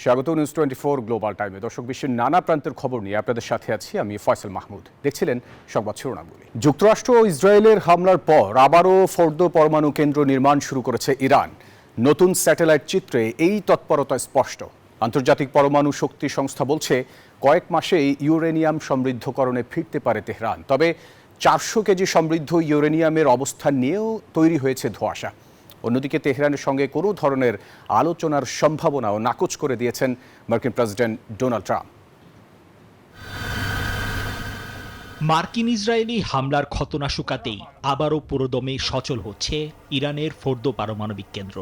স্বাগত news 24 global টাইমে। দর্শক, বিশ্বের নানা প্রান্তের খবর নিয়ে আপনাদের সাথে আছি আমি ফয়সাল মাহমুদ। দেখছিলেন সংবাদ শিরোনামগুলি। যুক্তরাষ্ট্র ও ইসরায়েলের হামলার পর আবারও ফোর্দো পরমাণু কেন্দ্র নির্মাণ শুরু করেছে ইরান। নতুন স্যাটেলাইট চিত্রে এই তৎপরতা স্পষ্ট। আন্তর্জাতিক পরমাণু শক্তি সংস্থা বলছে কয়েক মাসেই ইউরেনিয়াম সমৃদ্ধকরণে ফিরতে পারে তেহরান। তবে 400 কেজি সমৃদ্ধ ইউরেনিয়ামের অবস্থান নিয়েও তৈরি হয়েছে ধোঁয়াশা। অন্যদিকে তেহরানের সঙ্গে কোনো ধরনের আলোচনার সম্ভাবনাও নাকচ করে দিয়েছেন মার্কিন প্রেসিডেন্ট ডোনাল্ড ট্রাম্প। মার্কিন ইসরায়েলি হামলার খতনা শুকাতেই আবারও পুরোদমে সচল হচ্ছে ইরানের ফোর্দো পারমাণবিক কেন্দ্র।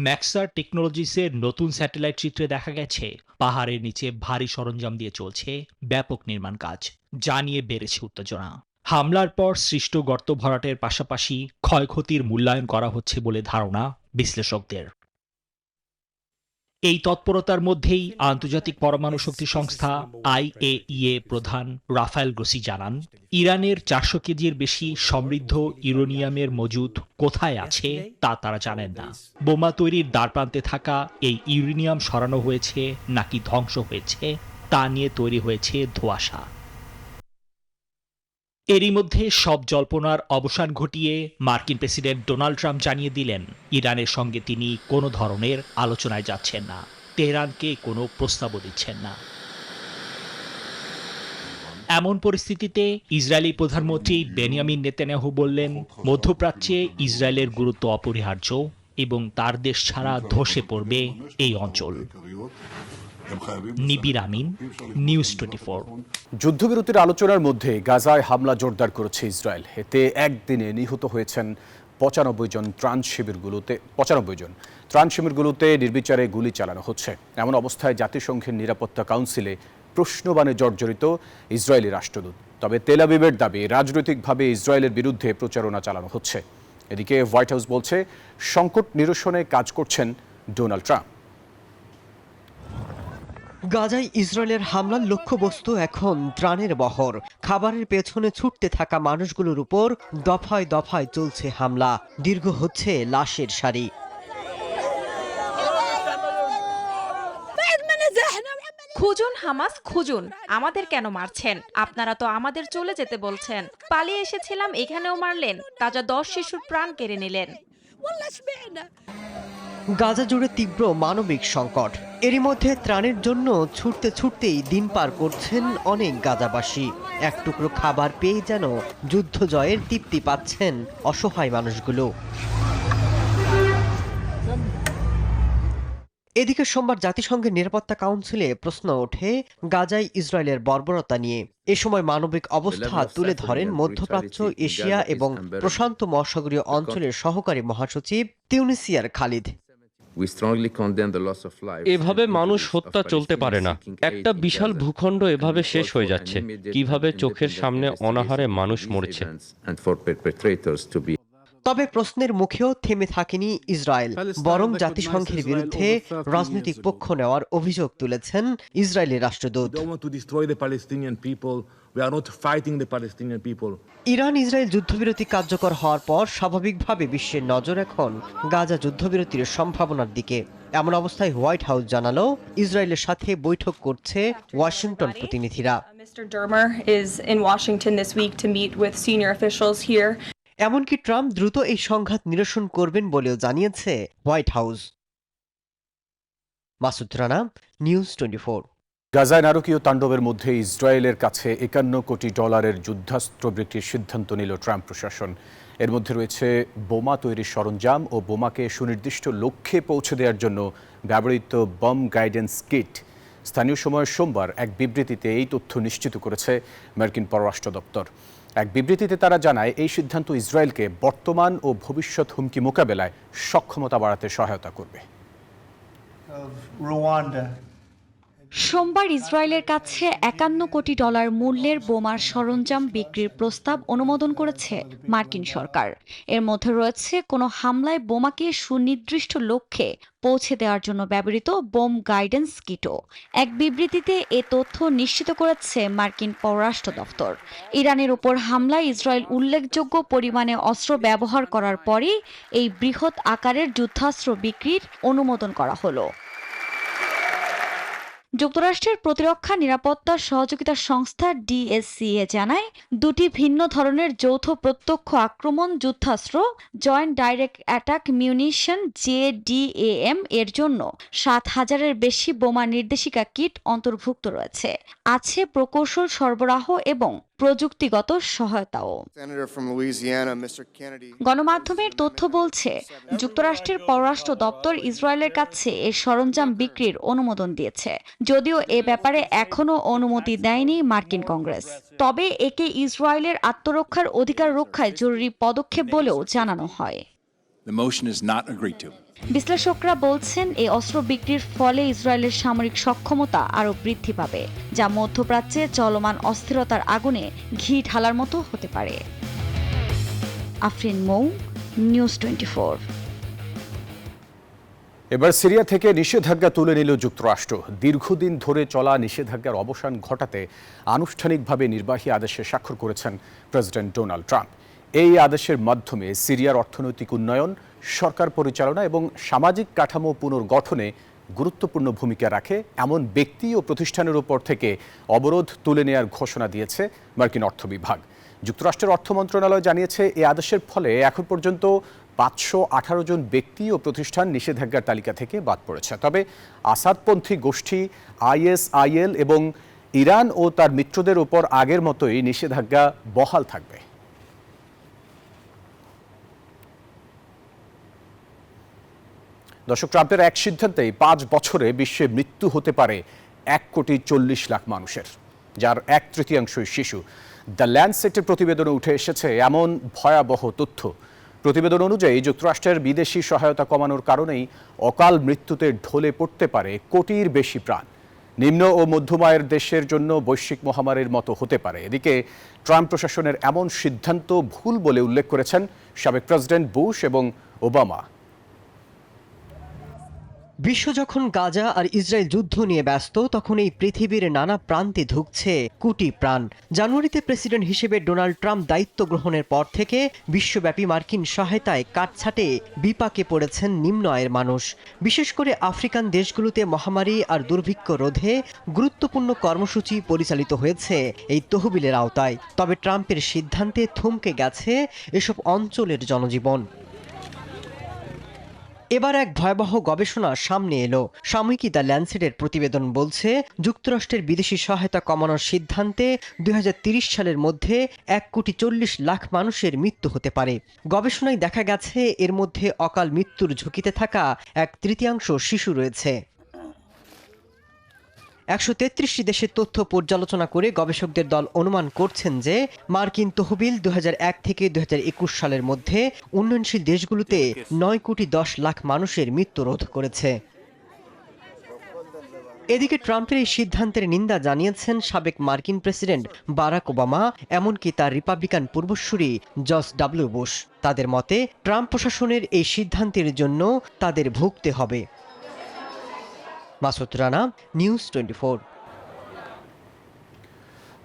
ম্যাক্সার টেকনোলজিসের নতুন স্যাটেলাইট চিত্রে দেখা গেছে পাহাড়ের নিচে ভারী সরঞ্জাম দিয়ে চলছে ব্যাপক নির্মাণ কাজ, যা নিয়ে বেড়েছে উত্তেজনা। হামলার পর সৃষ্ট গর্ত ভরাটের পাশাপাশি ক্ষয়ক্ষতির মূল্যায়ন করা হচ্ছে বলে ধারণা বিশ্লেষকদের। এই তৎপরতার মধ্যেই আন্তর্জাতিক পরমাণু শক্তি সংস্থা IAEA প্রধান রাফায়েল গ্রোসি জানান, ইরানের 400 কেজির বেশি সমৃদ্ধ ইউরেনিয়ামের মজুদ কোথায় আছে তা তারা জানেন না। বোমা তৈরির দ্বারপ্রান্তে থাকা এই ইউরেনিয়াম সরানো হয়েছে নাকি ধ্বংস হয়েছে তা নিয়ে তৈরি হয়েছে ধোঁয়াশা। এরই মধ্যে সব জল্পনার অবসান ঘটিয়ে মার্কিন প্রেসিডেন্ট ডোনাল্ড ট্রাম্প জানিয়ে দিলেন, ইরানের সঙ্গে তিনি কোনো ধরনের আলোচনায় যাচ্ছেন না, তেহরানকে কোনো প্রস্তাবও দিচ্ছেন না। এমন পরিস্থিতিতে ইসরায়েলি প্রধানমন্ত্রী বেনিয়ামিন নেতানিয়াহু বললেন, মধ্যপ্রাচ্যে ইসরায়েলের গুরুত্ব অপরিহার্য এবং তার দেশ ছাড়া ধসে পড়বে এই অঞ্চল। নিবির আমিন, নিউজ 24। যুদ্ধবিরতির আলোচনার মধ্যে গাজায় হামলা জোরদার করেছে ইসরায়েল। এতে একদিনে নিহত হয়েছেন 95 জন। ত্রাণ শিবিরগুলোতে নির্বিচারে গুলি চালানো হচ্ছে। এমন অবস্থায় জাতিসংঘের নিরাপত্তা কাউন্সিলে প্রশ্নবাণে জর্জরিত ইসরায়েলি রাষ্ট্রদূত। তবে তেল আবিবের দাবি, রাজনৈতিকভাবে ইসরায়েলের বিরুদ্ধে প্রচারণা চালানো হচ্ছে। এদিকে হোয়াইট হাউস বলছে সংকট নিরসনে কাজ করছেন ডোনাল্ড ট্রাম্প। গাজায় ইসরায়েলের হামলার লক্ষ্যবস্তু এখন ত্রাণের বহর। খাবারের পেছনে ছুটতে থাকা মানুষগুলোর উপর দফায় দফায় চলছে হামলা। দীর্ঘ হচ্ছে লাশের সারি। খুঁজুন হামাস, খুঁজুন, আমাদের কেন মারছেন? আপনারা তো আমাদের চলে যেতে বলছেন। পালিয়ে এসেছিলাম, এখানেও মারলেন। তাজা 10 শিশুর প্রাণ কেড়ে নিলেন। গাজা জুড়ে তীব্র মানবিক সংকট। এরই মধ্যে ত্রাণের জন্য ছুটতে ছুটতেই দিন পার করছেন অনেক গাজাবাসী। এক টুকরো খাবার পেয়ে যেন যুদ্ধ জয়ের তৃপ্তি পাচ্ছেন অসহায় মানুষগুলো। এদিকে সোমবার জাতিসংঘের নিরাপত্তা কাউন্সিলে প্রশ্ন ওঠে গাজায় ইসরায়েলের বর্বরতা নিয়ে। এ সময় মানবিক অবস্থা তুলে ধরেন মধ্যপ্রাচ্য, এশিয়া এবং প্রশান্ত মহাসাগরীয় অঞ্চলের সহকারী মহাসচিব তিউনিসিয়ার খালিদ। এভাবে মানুষ হত্যা চলতে পারে না। একটা বিশাল ভূখণ্ড এভাবে শেষ হয়ে যাচ্ছে। কিভাবে চোখের সামনে অনাহারে মানুষ মরছে। তবে প্রশ্নের মুখেও থেমে থাকেনি ইসরায়েল, বরং জাতিসংঘের বিরুদ্ধে রাজনৈতিক পক্ষ নেওয়ার অভিযোগ তুলেছেন ইসরায়েলি রাষ্ট্রদূত। ইরান ইসরায়েল যুদ্ধবিরতি কার্যকর হওয়ার পর স্বাভাবিকভাবে বিশ্বের নজর এখন গাজা যুদ্ধবিরতির সম্ভাবনার দিকে। এমন অবস্থায় হোয়াইট হাউস জানালো, ইসরায়েলের সাথে বৈঠক করছে ওয়াশিংটন প্রতিনিধিরা। এমনকি ট্রাম্প দ্রুত এই সংঘাত নিরসন করবেন বলেও জানিয়েছে white house. Masud Rana, news 24। গাজায় নারকীয় তাণ্ডবের মধ্যে ইসরায়েলের কাছে $51 কোটি যুদ্ধাস্ত্র বিক্রির সিদ্ধান্ত নিল ট্রাম্প প্রশাসন। এর মধ্যে রয়েছে বোমা তৈরির সরঞ্জাম ও বোমাকে সুনির্দিষ্ট লক্ষ্যে পৌঁছে দেওয়ার জন্য ব্যবহৃত বম গাইডেন্স কিট। স্থানীয় সময় সোমবার এক বিবৃতিতে এই তথ্য নিশ্চিত করেছে মার্কিন পররাষ্ট্র দপ্তর। এক বিবৃতিতে তারা জানায়, এই সিদ্ধান্ত ইসরায়েলকে বর্তমান ও ভবিষ্যৎ হুমকি মোকাবেলায় সক্ষমতা বাড়াতে সহায়তা করবে। সোমবার ইসরায়েলের কাছে $51 কোটি মূল্যের বোমার সরঞ্জাম বিক্রির প্রস্তাব অনুমোদন করেছে মার্কিন সরকার। এর মধ্যে রয়েছে কোনো হামলায় বোমাকে সুনির্দিষ্ট লক্ষ্যে পৌঁছে দেওয়ার জন্য ব্যবহৃত বোম গাইডেন্স কিটও। এক বিবৃতিতে এ তথ্য নিশ্চিত করেছে মার্কিন পররাষ্ট্র দফতর। ইরানের উপর হামলায় ইসরায়েল উল্লেখযোগ্য পরিমাণে অস্ত্র ব্যবহার করার পরই এই বৃহৎ আকারের যুদ্ধাস্ত্র বিক্রির অনুমোদন করা হলো। যুক্তরাষ্ট্রের প্রতিরক্ষা নিরাপত্তা সহযোগিতা সংস্থা ডিএসসিএ জানায়, দুটি ভিন্ন ধরনের যৌথ প্রত্যক্ষ আক্রমণ যুদ্ধাস্ত্র joint direct attack munition JDAM এর জন্য 7,000-এর বেশি বোমা নির্দেশিকা কিট অন্তর্ভুক্ত রয়েছে। আছে প্রকৌশল সরবরাহ এবং প্রযুক্তিগত সহায়তাও। গণমাধ্যমের তথ্য বলছে, যুক্তরাষ্ট্রের পররাষ্ট্র দপ্তর ইসরায়েলের কাছে এ সরঞ্জাম বিক্রির অনুমোদন দিয়েছে, যদিও এ ব্যাপারে এখনও অনুমতি দেয়নি মার্কিন কংগ্রেস। তবে একে ইসরায়েলের আত্মরক্ষার অধিকার রক্ষায় জরুরি পদক্ষেপ বলেও জানানো হয়। বিশ্লেষকরা বলছেন, এই অস্ত্র বিক্রির ফলে ইসরায়েলের সামরিক সক্ষমতা আরও বৃদ্ধি পাবে, যা মধ্যপ্রাচ্যে চলমান অস্থিরতার আগুনে ঘি ঢালার মতো হতে পারে। আফরিন মৌ, নিউজ 24। এবার সিরিয়া থেকে নিষেধাজ্ঞা তুলে নিল যুক্তরাষ্ট্র। দীর্ঘদিন ধরে চলা নিষেধাজ্ঞার অবসান ঘটাতে আনুষ্ঠানিকভাবে নির্বাহী আদেশে স্বাক্ষর করেছেন প্রেসিডেন্ট ডোনাল্ড ট্রাম্প। এই আদেশের মাধ্যমে সিরিয়ার অর্থনৈতিক উন্নয়ন, সরকার পরিচালনা এবং সামাজিক কাঠামো পুনর্গঠনে গুরুত্বপূর্ণ ভূমিকা রাখে এমন ব্যক্তি ও প্রতিষ্ঠানের উপর থেকে অবরোধ তুলে নেওয়ার ঘোষণা দিয়েছে মার্কিন অর্থ বিভাগ। যুক্তরাষ্ট্রের অর্থ মন্ত্রণালয় জানিয়েছে, এই আদেশের ফলে এখন পর্যন্ত 518 জন ব্যক্তি ও প্রতিষ্ঠান নিষেধাজ্ঞার তালিকা থেকে বাদ পড়েছে। তবে আসাদপন্থী গোষ্ঠী ISIL এবং ইরান ও তার মিত্রদের উপর আগের মতোই নিষেধাজ্ঞা বহাল থাকবে। দর্শক, ট্রাম্পের এক সিদ্ধান্তেই 5 বছরে বিশ্বে মৃত্যু হতে পারে 1,40,00,000 মানুষের, যার 1/3 শিশু। দ্য ল্যান্ডসেটের প্রতিবেদনে উঠে এসেছে এমন ভয়াবহ তথ্য। প্রতিবেদন অনুযায়ী যুক্তরাষ্ট্রের বিদেশি সহায়তা কমানোর কারণেই অকাল মৃত্যুতে ঢলে পড়তে পারে কোটির বেশি প্রাণ। নিম্ন ও মধ্যম আয়ের দেশের জন্য বৈশ্বিক মহামারীর মতো হতে পারে। এদিকে ট্রাম্প প্রশাসনের এমন সিদ্ধান্ত ভুল বলে উল্লেখ করেছেন সাবেক প্রেসিডেন্ট বুশ এবং ওবামা। বিশ্ব যখন গাজা আর ইসরায়েল যুদ্ধ নিয়ে ব্যস্ত, তখন এই পৃথিবীর নানা প্রান্তে ধুঁকছে কোটি প্রাণ। জানুয়ারিতে প্রেসিডেন্ট হিসেবে ডোনাল্ড ট্রাম্প দায়িত্ব গ্রহণের পর থেকে বিশ্বব্যাপী মার্কিন সহায়তায় কাটছাটে বিপাকে পড়েছেন নিম্ন আয়ের মানুষ। বিশেষ করে আফ্রিকান দেশগুলোতে মহামারী আর দুর্ভিক্ষ রোধে গুরুত্বপূর্ণ কর্মসূচি পরিচালিত হয়েছে এই তহবিলের আওতায়। তবে ট্রাম্পের সিদ্ধান্তে থমকে গেছে এসব অঞ্চলের জনজীবন। এবার এক ভয়াবহ গবেষণা সামনে এলো। সাময়িকী দ্য ল্যান্ডসেটের প্রতিবেদন বলছে, যুক্তরাষ্ট্রের বিদেশি সহায়তা কমানোর সিদ্ধান্তে 2030 সালের মধ্যে 1,40,00,000 মানুষের মৃত্যু হতে পারে। গবেষণায় দেখা গেছে, এর মধ্যে অকাল মৃত্যুর ঝুঁকিতে থাকা 1/3 শিশু রয়েছে। 133টি দেশের তথ্য পর্যালোচনা করে গবেষকদের দল অনুমান করছেন যে মার্কিন তহবিল 2001 থেকে 2021 সালের মধ্যে উন্নয়নশীল দেশগুলোতে 9,10,00,000 মানুষের মৃত্যু রোধ করেছে। এদিকে ট্রাম্পের এই সিদ্ধান্তের নিন্দা জানিয়েছেন সাবেক মার্কিন প্রেসিডেন্ট বারাক ওবামা, এমনকি তার রিপাবলিকান পূর্বসূরি জর্জ ডব্লিউ বুশ। তাদের মতে, ট্রাম্প প্রশাসনের এই সিদ্ধান্তের জন্য তাদের ভুগতে হবে। মাসুদ রানা, নিউজ 24।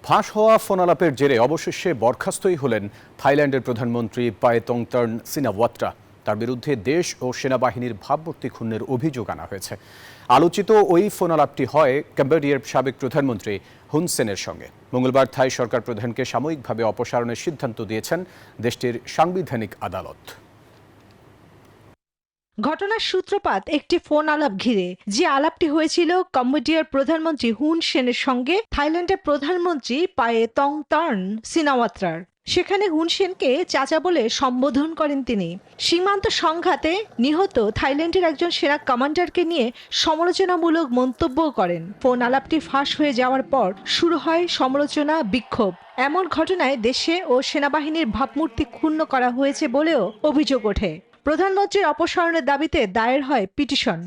ফাঁস হওয়া ফোনালাপের জেরে অবশেষে বরখাস্তই হলেন থাইল্যান্ডের প্রধানমন্ত্রী পায়তংতার্ন সিনাওয়াত্রা। তার বিরুদ্ধে দেশ ও সেনাবাহিনীর ভাবমূর্তি ক্ষুণ্ণের অভিযোগ আনা হয়েছে। আলোচিত ওই ফোনালাপটি হয় কম্বোডিয়ার সাবেক প্রধানমন্ত্রী হুন সেনের সঙ্গে। মঙ্গলবার থাই সরকার প্রধানকে সাময়িকভাবে অপসারণের সিদ্ধান্ত দিয়েছেন দেশটির সাংবিধানিক আদালত। ঘটনার সূত্রপাত একটি ফোন আলাপ ঘিরে, যে আলাপটি হয়েছিল কম্বোডিয়ার প্রধানমন্ত্রী হুন সেনের সঙ্গে থাইল্যান্ডের প্রধানমন্ত্রী পায়তংতার্ন সিনাওয়াত্রার। সেখানে হুন সেনকে চাচা বলে সম্বোধন করেন তিনি। সীমান্ত সংঘাতে নিহত থাইল্যান্ডের একজন সেনা কমান্ডারকে নিয়ে সমালোচনামূলক মন্তব্য করেন। ফোন আলাপটি ফাঁস হয়ে যাওয়ার পর শুরু হয় সমালোচনা, বিক্ষোভ। এমন ঘটনায় দেশে ও সেনাবাহিনীর ভাবমূর্তি ক্ষুণ্ণ করা হয়েছে বলেও অভিযোগ ওঠে। প্রধানমন্ত্রীর অপসারণের দাবিতে দায়ের হয় পিটিশন।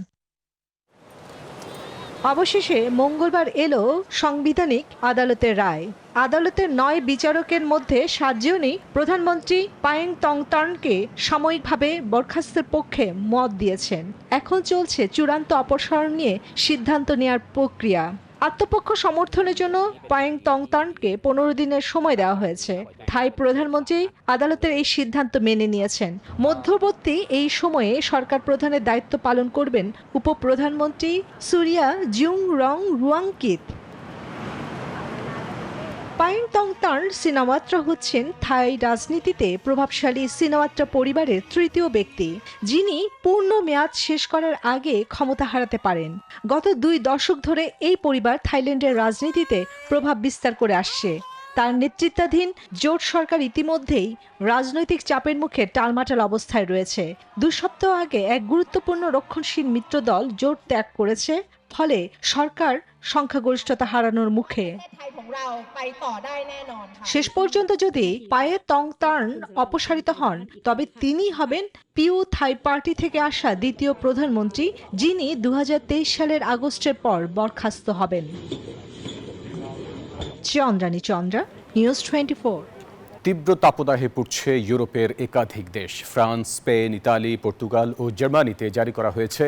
অবশেষে মঙ্গলবার এলো সাংবিধানিক আদালতের রায়। আদালতের 9 বিচারকের মধ্যে 7 জনই প্রধানমন্ত্রী পায়েং তংতার্নকে সাময়িকভাবে বরখাস্তের পক্ষে মত দিয়েছেন। এখন চলছে চূড়ান্ত অপসারণ নিয়ে সিদ্ধান্ত নেওয়ার প্রক্রিয়া। আত্মপক্ষ সমর্থনের জন্য পায়েং তংতার্নকে 15 দিনের সময় দেওয়া হয়েছে। থাই প্রধানমন্ত্রী আদালতের এই সিদ্ধান্ত মেনে নিয়েছেন। মধ্যবর্তী এই সময়ে সরকার প্রধানের দায়িত্ব পালন করবেন উপপ্রধানমন্ত্রী সুরিয়া জুং রং রুয়াংকিত। পায়েং তংতার্ন সিনাওয়াত্রা হচ্ছেন থাই রাজনীতিতে প্রভাবশালী সিনাওয়াত্রা পরিবারের তৃতীয় ব্যক্তি, যিনি পূর্ণ মেয়াদ শেষ করার আগে ক্ষমতা হারাতে পারেন। গত 2 দশক ধরে এই পরিবার থাইল্যান্ডের রাজনীতিতে প্রভাব বিস্তার করে আসছে। তার নেতৃত্বাধীন জোট সরকার ইতিমধ্যেই রাজনৈতিক চাপের মুখে টালমাটাল অবস্থায় রয়েছে। 2 সপ্তাহ আগে এক গুরুত্বপূর্ণ রক্ষণশীল মিত্রদল জোট ত্যাগ করেছে, ফলে সরকার সংখ্যাগরিষ্ঠতা হারানোর মুখে। শেষ পর্যন্ত যদি পায়ে তংতার্ন অপসারিত হন, তবে তিনি হবেন পিউ থাই পার্টি থেকে আসা দ্বিতীয় প্রধানমন্ত্রী, যিনি 2023 সালের আগস্টের পর বরখাস্ত হবেন। চন্দ্রানী চন্দ্রা, নিউজ 24। তীব্র তাপদাহে পুড়ছে ইউরোপের একাধিক দেশ। ফ্রান্স, স্পেন, ইতালি, পর্তুগাল ও জার্মানিতে জারি করা হয়েছে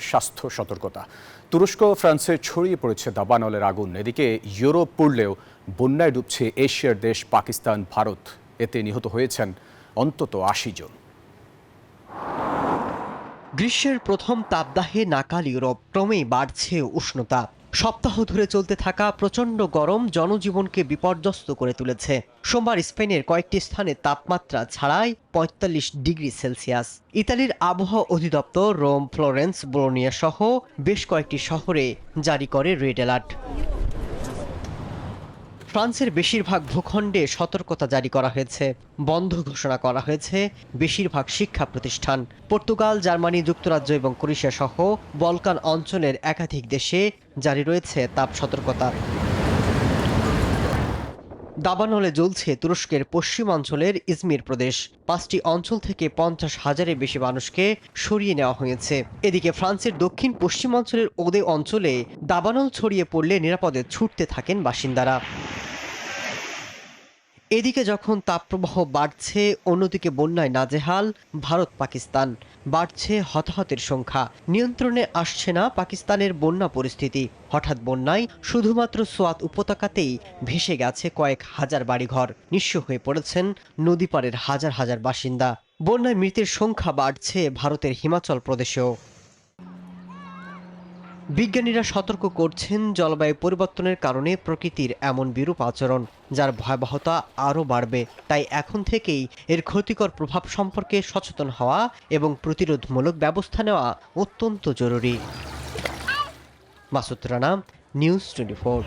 স্বাস্থ্য সতর্কতা। তুরস্ক, ফ্রান্সে ছড়িয়ে পড়েছে দাবানলের আগুন। এদিকে ইউরোপ পুড়লেও বন্যায় ডুবছে এশিয়ার দেশ পাকিস্তান, ভারত। এতে নিহত হয়েছেন অন্তত 80 জন। গ্রীষ্মের প্রথম তাপদাহে নাকাল ইউরোপ, ক্রমেই বাড়ছে উষ্ণতা। সপ্তাহ ধরে চলতে থাকা প্রচণ্ড গরম জনজীবনকে বিপর্যস্ত করে তুলেছে। সোমবার স্পেনের কয়েকটি স্থানে তাপমাত্রা ছাড়াই 45 ডিগ্রি সেলসিয়াস। ইতালির আবহাওয়া অধিদপ্তর রোম, ফ্লোরেন্স, বোলোনিয়া সহ বেশ কয়েকটি শহরে জারি করে রেড অ্যালার্ট। ফ্রান্সের বেশিরভাগ ভূখণ্ডে সতর্কতা জারি করা হয়েছে। বন্ধ ঘোষণা করা হয়েছে বেশিরভাগ শিক্ষা প্রতিষ্ঠান। পর্তুগাল, জার্মানি, যুক্তরাজ্য এবং ক্রোয়েশিয়া সহ বলকান অঞ্চলের একাধিক দেশে জারি রয়েছে তাপ সতর্কতা। দাবানলে জ্বলছে তুরস্কের পশ্চিমাঞ্চলের ইজমির প্রদেশ। 5টি অঞ্চল থেকে 50,000-এর বেশি মানুষকে সরিয়ে নেওয়া হয়েছে। এদিকে ফ্রান্সের দক্ষিণ পশ্চিমাঞ্চলের ওদে অঞ্চলে দাবানল ছড়িয়ে পড়লে নিরাপদে ছুটতে থাকেন বাসিন্দারা। এদিকে যখন তাপপ্রবাহ বাড়ছে, অন্যদিকে বন্যায় নাজেহাল ভারত, পাকিস্তান। বাড়ছে হতাহতের সংখ্যা। নিয়ন্ত্রণে আসছে না পাকিস্তানের বন্যা পরিস্থিতি। হঠাৎ বন্যায় শুধুমাত্র সোয়াত উপত্যকাতেই ভেসে গেছে কয়েক হাজার বাড়িঘর। নিঃস্ব হয়ে পড়েছেন নদীপাড়ের হাজার হাজার বাসিন্দা। বন্যায় মৃতের সংখ্যা বাড়ছে ভারতের হিমাচল প্রদেশেও। বিজ্ঞানীরা সতর্ক করছেন, জলবায়ু পরিবর্তনের কারণে প্রকৃতির এমন বিরূপ আচরণ, যার ভয়াবহতা আরও বাড়বে। তাই এখন থেকেই এর ক্ষতিকর প্রভাব সম্পর্কে সচেতন হওয়া এবং প্রতিরোধমূলক ব্যবস্থা নেওয়া অত্যন্ত জরুরি। মাসুদ রানা, নিউজ 24।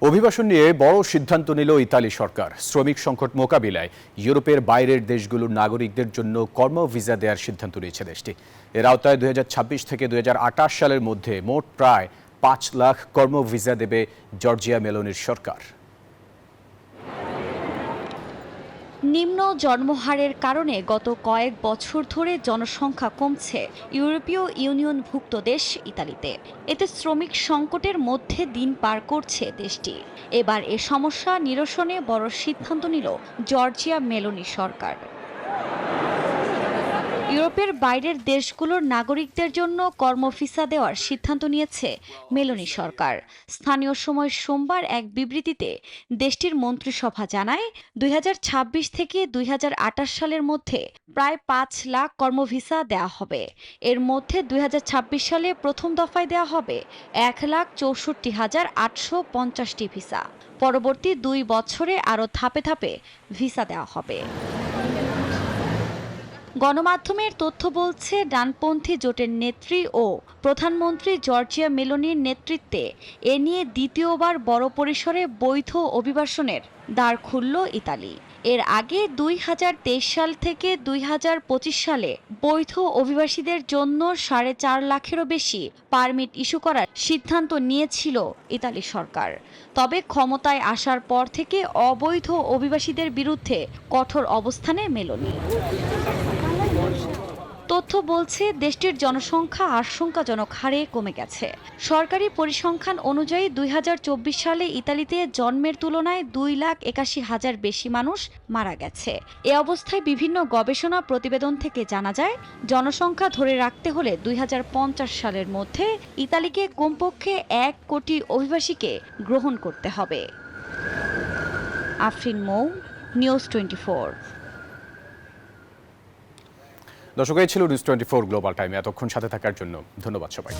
অভিবাসন নিয়ে বড় সিদ্ধান্ত নিল ইতালি সরকার। শ্রমিক সংকট মোকাবিলায় ইউরোপের বাইরের দেশগুলোর নাগরিকদের জন্য কর্ম ভিসা দেওয়ার সিদ্ধান্ত নিয়েছে দেশটি। এর আওতায় 2026 থেকে 2028 সালের মধ্যে মোট প্রায় 5 লাখ কর্ম ভিসা দেবে জর্জিয়া মেলোনির সরকার। নিম্ন জন্মহারের কারণে গত কয়েক বছর ধরে জনসংখ্যা কমছে ইউরোপীয় ইউনিয়নভুক্ত দেশ ইতালিতে। এতে শ্রমিক সংকটের মধ্যে দিন পার করছে দেশটি। এবার এ সমস্যা নিরসনে বড় সিদ্ধান্ত নিল জর্জিয়া মেলোনি সরকার। ইউরোপের বাইরের দেশগুলোর নাগরিকদের জন্য কর্ম ভিসা দেওয়ার সিদ্ধান্ত নিয়েছে মেলোনি সরকার। স্থানীয় সময় সোমবার এক বিবৃতিতে দেশটির মন্ত্রিসভা জানায়, 2026 থেকে 2028 সালের মধ্যে প্রায় 5 লাখ কর্ম ভিসা দেওয়া হবে। এর মধ্যে 2026 সালে প্রথম দফায় দেওয়া হবে 1,64,850টি ভিসা। পরবর্তী 2 বছরে আরও ধাপে ধাপে ভিসা দেওয়া হবে। গণমাধ্যমের তথ্য বলছে, ডানপন্থী জোটের নেত্রী ও প্রধানমন্ত্রী জর্জিয়া মেলোনির নেতৃত্বে এ নিয়ে দ্বিতীয়বার বড় পরিসরে বৈধ অভিবাসনের দ্বার খুলল ইতালি। এর আগে 2023 সাল থেকে 2025 সালে বৈধ অভিবাসীদের জন্য 4.5 লাখেরও বেশি পারমিট ইস্যু করার সিদ্ধান্ত নিয়েছিল ইতালি সরকার। তবে ক্ষমতায় আসার পর থেকে অবৈধ অভিবাসীদের বিরুদ্ধে কঠোর অবস্থানে মেলোনি। তথ্য তথ্য বলছে দেশটির জনসংখ্যা আশঙ্কাজনক হারে কমে গেছে। সরকারি পরিসংখ্যান অনুযায়ী 2024 সালে ইতালিতে জন্মের তুলনায় 2,81,000 বেশি মানুষ মারা গেছে। এ অবস্থায় বিভিন্ন গবেষণা প্রতিবেদন থেকে জানা যায়, জনসংখ্যা ধরে রাখতে হলে 2050 সালের মধ্যে ইতালিকে কমপক্ষে 1 কোটি অভিবাসীকে গ্রহণ করতে হবে। আফরিন মৌ, নিউজ 24। দর্শক, এই ছিল নিউজ 24 গ্লোবাল টাইমে। এতক্ষণ সাথে থাকার জন্য ধন্যবাদ সবাই।